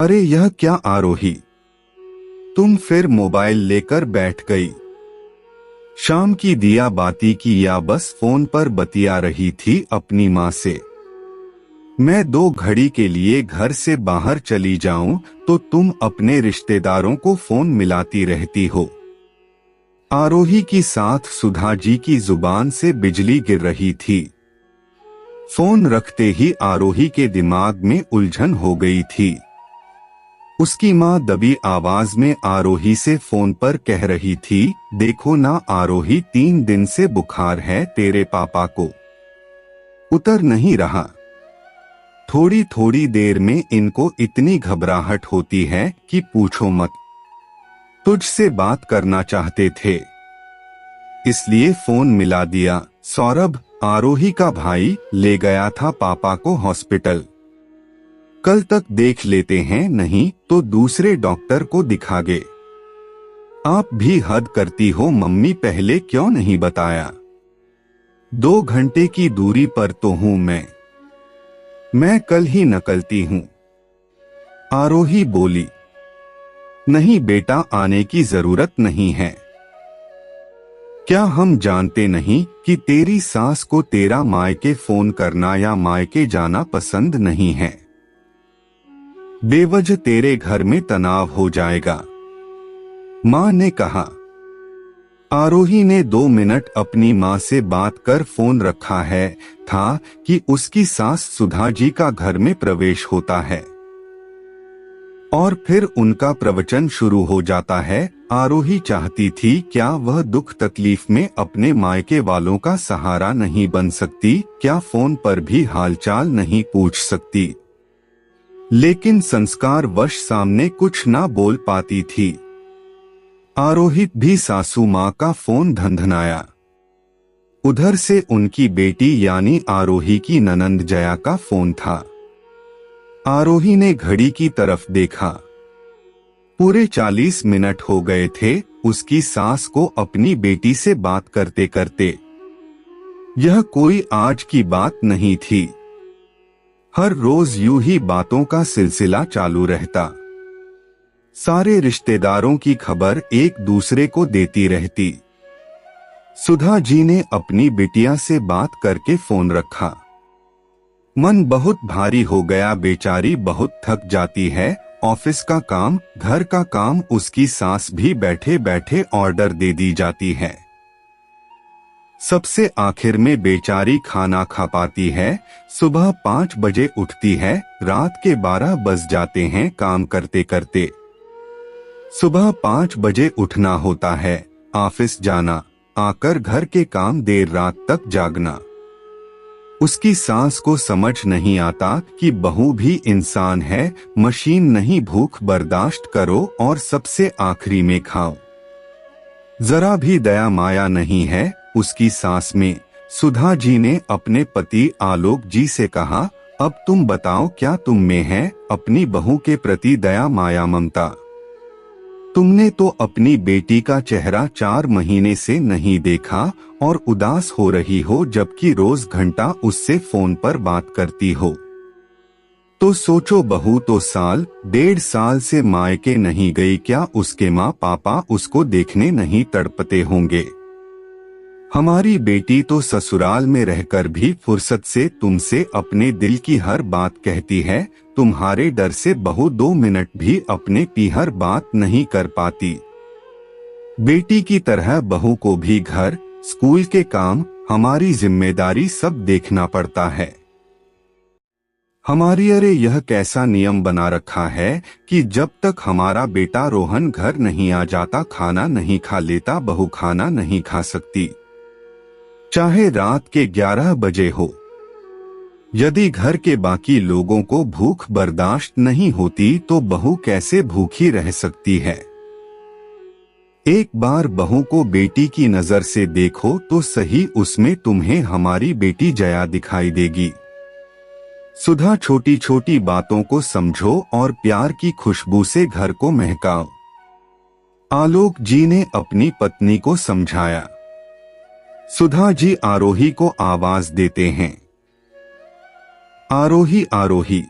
अरे यह क्या आरोही, तुम फिर मोबाइल लेकर बैठ गई। शाम की दिया बाती की या बस फोन पर बतिया रही थी अपनी माँ से। मैं 2 घड़ी के लिए घर से बाहर चली जाऊं तो तुम अपने रिश्तेदारों को फोन मिलाती रहती हो। आरोही की साथ सुधा जी की जुबान से बिजली गिर रही थी। फोन रखते ही आरोही के दिमाग में उलझन हो गई थी। उसकी माँ दबी आवाज में आरोही से फोन पर कह रही थी, देखो ना आरोही, 3 दिन से बुखार है तेरे पापा को, उतर नहीं रहा। थोड़ी थोड़ी देर में इनको इतनी घबराहट होती है कि पूछो मत। तुझसे बात करना चाहते थे इसलिए फोन मिला दिया। सौरभ, आरोही का भाई, ले गया था पापा को हॉस्पिटल। कल तक देख लेते हैं, नहीं तो दूसरे डॉक्टर को दिखागे। आप भी हद करती हो मम्मी, पहले क्यों नहीं बताया? 2 घंटे की दूरी पर तो हूं मैं कल ही निकलती हूं। आरोही बोली, नहीं बेटा, आने की जरूरत नहीं है। क्या हम जानते नहीं कि तेरी सास को तेरा मायके फोन करना या मायके जाना पसंद नहीं है? बेवजह तेरे घर में तनाव हो जाएगा, माँ ने कहा। आरोही ने 2 मिनट अपनी माँ से बात कर फोन रखा है था कि उसकी सास सुधा जी का घर में प्रवेश होता है और फिर उनका प्रवचन शुरू हो जाता है। आरोही चाहती थी क्या वह दुख तकलीफ में अपने मायके वालों का सहारा नहीं बन सकती? क्या फोन पर भी हालचाल नहीं पूछ सकती? लेकिन संस्कार वश सामने कुछ ना बोल पाती थी। आरोहित भी सासू माँ का फोन धनधनाया। उधर से उनकी बेटी यानी आरोही की ननंद जया का फोन था। आरोही ने घड़ी की तरफ देखा। पूरे 40 मिनट हो गए थे उसकी सास को अपनी बेटी से बात करते करते। यह कोई आज की बात नहीं थी। हर रोज यूं ही बातों का सिलसिला चालू रहता। सारे रिश्तेदारों की खबर एक दूसरे को देती रहती। सुधा जी ने अपनी बिटिया से बात करके फोन रखा। मन बहुत भारी हो गया, बेचारी बहुत थक जाती है। ऑफिस का काम, घर का काम, उसकी सास भी बैठे बैठे ऑर्डर दे दी जाती है। सबसे आखिर में बेचारी खाना खा पाती है। सुबह 5 बजे उठती है, रात के 12 बज जाते हैं काम करते करते। सुबह 5 बजे उठना होता है, ऑफिस जाना, आकर घर के काम, देर रात तक जागना। उसकी सास को समझ नहीं आता कि बहू भी इंसान है, मशीन नहीं। भूख बर्दाश्त करो और सबसे आखिरी में खाओ। जरा भी दया माया नहीं है उसकी सास में। सुधा जी ने अपने पति आलोक जी से कहा, अब तुम बताओ क्या तुम में है अपनी बहू के प्रति दया माया ममता? तुमने तो अपनी बेटी का चेहरा 4 महीने से नहीं देखा और उदास हो रही हो, जबकि रोज घंटा उससे फोन पर बात करती हो। तो सोचो, बहू तो 1.5 साल से मायके नहीं गई, क्या उसके माँ पापा उसको देखने नहीं तड़पते होंगे? हमारी बेटी तो ससुराल में रहकर भी फुर्सत से तुमसे अपने दिल की हर बात कहती है। तुम्हारे डर से बहू 2 मिनट भी अपने पीहर बात नहीं कर पाती। बेटी की तरह बहू को भी घर, स्कूल के काम, हमारी जिम्मेदारी सब देखना पड़ता है। हमारी अरे यह कैसा नियम बना रखा है कि जब तक हमारा बेटा रोहन घर नहीं आ जाता खाना नहीं खा लेता, बहू खाना नहीं खा सकती, चाहे रात के 11 बजे हो। यदि घर के बाकी लोगों को भूख बर्दाश्त नहीं होती तो बहू कैसे भूखी रह सकती है? एक बार बहू को बेटी की नजर से देखो तो सही, उसमें तुम्हें हमारी बेटी जया दिखाई देगी। सुधा, छोटी छोटी बातों को समझो और प्यार की खुशबू से घर को महकाओ। आलोक जी ने अपनी पत्नी को समझाया। सुधा जी आरोही को आवाज देते हैं, आरोही आरोही।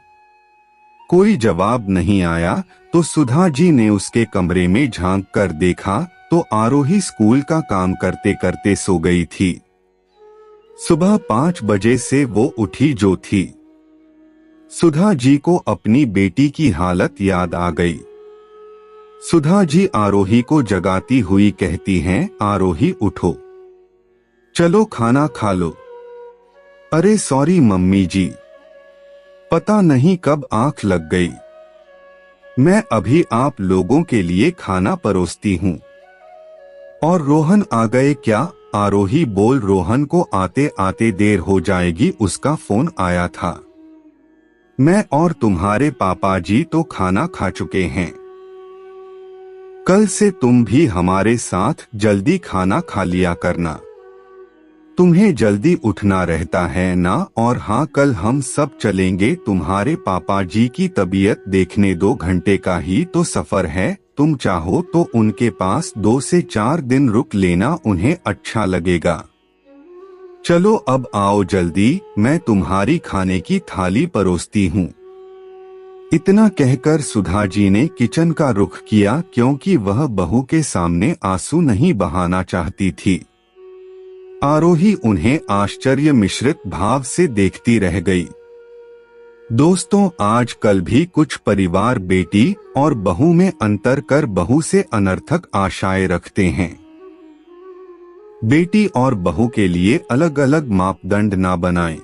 कोई जवाब नहीं आया तो सुधा जी ने उसके कमरे में झांक कर देखा तो आरोही स्कूल का काम करते करते सो गई थी। सुबह 5 बजे से वो उठी जो थी। सुधा जी को अपनी बेटी की हालत याद आ गई। सुधा जी आरोही को जगाती हुई कहती हैं, आरोही उठो, चलो खाना खा लो। अरे सॉरी मम्मी जी, पता नहीं कब आंख लग गई। मैं अभी आप लोगों के लिए खाना परोसती हूँ। और रोहन आ गए क्या? आरोही बोल, रोहन को आते आते देर हो जाएगी, उसका फोन आया था। मैं और तुम्हारे पापा जी तो खाना खा चुके हैं। कल से तुम भी हमारे साथ जल्दी खाना खा लिया करना। तुम्हें जल्दी उठना रहता है ना? और हाँ, कल हम सब चलेंगे तुम्हारे पापा जी की तबीयत देखने। 2 घंटे का ही तो सफर है, तुम चाहो तो उनके पास 2 से 4 दिन रुक लेना, उन्हें अच्छा लगेगा। चलो अब आओ जल्दी, मैं तुम्हारी खाने की थाली परोसती हूँ। इतना कहकर सुधा जी ने किचन का रुख किया, क्योंकि वह बहू के सामने आंसू नहीं बहाना चाहती थी। आरोही उन्हें आश्चर्य मिश्रित भाव से देखती रह गई। दोस्तों, आजकल भी कुछ परिवार बेटी और बहू में अंतर कर बहू से अनर्थक आशाएं रखते हैं। बेटी और बहू के लिए अलग अलग मापदंड ना बनाएं।